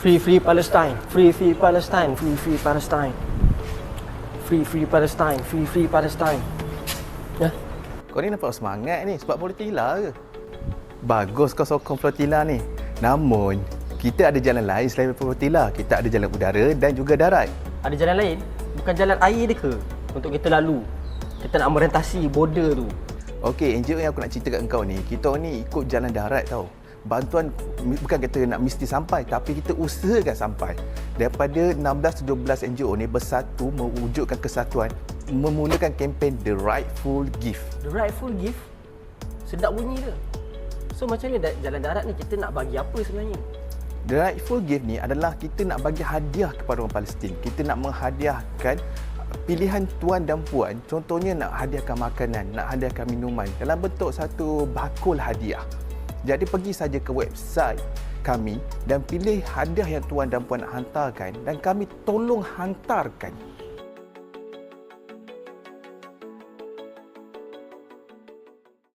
Free Palestine. Free Palestine. Free Palestine. Free Palestine. Free Palestine. Ya. Kau ni nampak semangat ni sebab flotilla ke? Bagus kau sokong flotilla ni. Namun, kita ada jalan lain selain flotilla. Kita ada jalan udara dan juga darat. Ada jalan lain? Bukan jalan air dia ke? Untuk kita lalu. Kita nak merentasi border tu. Okey, NGO yang aku nak cerita kat engkau ni, kita ni ikut jalan darat tau. Bantuan bukan kata nak mesti sampai, tapi kita usahakan sampai. Daripada 16-12 NGO ni bersatu mewujudkan kesatuan, memulakan kempen The Rightful Gift. The Rightful Gift? Sedap bunyi dia. So macam ni jalan darat ni kita nak bagi apa sebenarnya? The Rightful Gift ni adalah kita nak bagi hadiah kepada orang Palestin. Kita nak menghadiahkan pilihan tuan dan puan. Contohnya nak hadiahkan makanan, nak hadiahkan minuman dalam bentuk satu bakul hadiah. Jadi pergi saja ke website kami dan pilih hadiah yang tuan dan puan nak hantarkan dan kami tolong hantarkan